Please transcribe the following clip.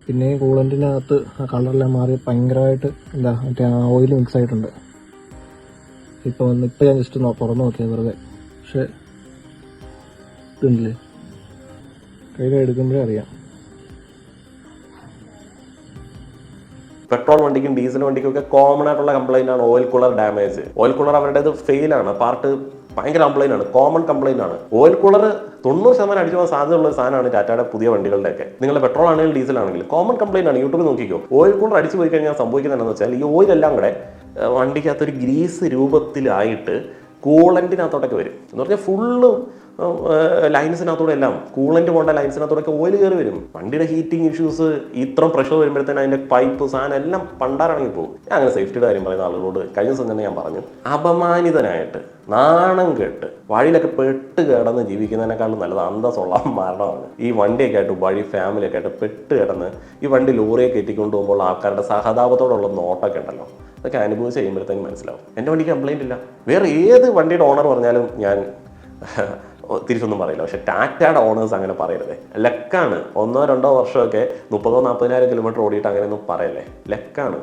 പിന്നെ കൂളൻറ്റിനകത്ത് കളറെല്ലാം മാറി ഭയങ്കരമായിട്ട് മറ്റേ ഓയിൽ മിക്സ് ആയിട്ടുണ്ട്. ഇപ്പോൾ ഞാൻ ജസ്റ്റ് തുറന്നു നോക്കിയത് വെറുതെ. പക്ഷെ ഇതുണ്ടല്ലേ, കയ്യിൽ എടുക്കുമ്പോഴേ അറിയാം. പെട്രോൾ വണ്ടിക്കും ഡീസൽ വണ്ടിക്കും ഒക്കെ കോമൺ ആയിട്ടുള്ള കംപ്ലൈന്റ് ആണ് oil cooler damage. Oil cooler അവരുടേത് ഫെയിലാണ്, പാർട്ട് ഭയങ്കര കംപ്ലൈന്റ് ആണ്, കോമൺ കംപ്ലൈന്റ് ആണ്. ഓയിൽ കൂളർ 90% അടിച്ചു പോകാൻ സാധ്യതയുള്ള സാധനമാണ് ടാറ്റയുടെ പുതിയ വണ്ടികളുടെയൊക്കെ. നിങ്ങളുടെ പെട്രോൾ ആണെങ്കിലും ഡീസൽ ആണെങ്കിലും കോമൺ കംപ്ലൈന്റ് ആണ്. യൂട്യൂബിൽ നോക്കിക്കോ. ഓയിൽ കൂളർ അടിച്ചു പോയി കഴിഞ്ഞാൽ സംഭവിക്കുന്നത് എന്താണെന്ന് വെച്ചാൽ ഈ ഓയിലെല്ലാം കൂടെ വണ്ടിക്കകത്തൊരു ഗ്രീസ് രൂപത്തിലായിട്ട് കൂളന്റിനകത്തോട്ടൊക്കെ വരും. എന്ന് പറഞ്ഞാൽ ഫുള്ളും ലൈൻസിനകത്തൂടെ എല്ലാം കൂളന്റ് പോകേണ്ട ലൈൻസിനകത്തൂടെ ഓയിൽ കയറി വരും. വണ്ടിയുടെ ഹീറ്റിംഗ് ഇഷ്യൂസ്, ഇത്രയും പ്രഷർ വരുമ്പോഴത്തേന് അതിന്റെ പൈപ്പ് സാധനം എല്ലാം പണ്ടാറാണെങ്കിൽ പോകും. ഞാൻ അങ്ങനെ സേഫ്റ്റിയുടെ കാര്യം പറയുന്ന ആളുകളോട് കഴിഞ്ഞ ദിവസം തന്നെ ഞാൻ പറഞ്ഞു, അപമാനിതനായിട്ട് നാണം കേട്ട് വഴിയിലൊക്കെ പെട്ട് കിടന്ന് ജീവിക്കുന്നതിനേക്കാളും നല്ലത് അന്തസ്സുള്ള മരണമാണ്. ഈ വണ്ടിയൊക്കെ ആയിട്ട് വഴി ഫാമിലിയൊക്കെ ആയിട്ട് പെട്ട് കിടന്ന് ഈ വണ്ടി ലോറിയെ കയറ്റിക്കൊണ്ട് പോകുമ്പോൾ ആൾക്കാരുടെ സഹതാപത്തോടുള്ള നോട്ടൊക്കെ ഉണ്ടല്ലോ, അതൊക്കെ അനുഭവിച്ച് കഴിയുമ്പോഴത്തേക്കും മനസ്സിലാവും. എൻ്റെ വണ്ടിക്ക് കംപ്ലൈൻറ്റ് ഇല്ല. വേറെ ഏത് വണ്ടിയുടെ ഓണർ പറഞ്ഞാലും ഞാൻ തിരിച്ചൊന്നും പറയില്ല. പക്ഷെ ടാറ്റയുടെ ഓണേഴ്സ് അങ്ങനെ പറയരുതേ. ലക്കാണ്. 1-2 വർഷമൊക്കെ 30,000-40,000 കിലോമീറ്റർ ഓടിയിട്ട് അങ്ങനെയൊന്നും പറയല്ലേ. ലക്കാണ്.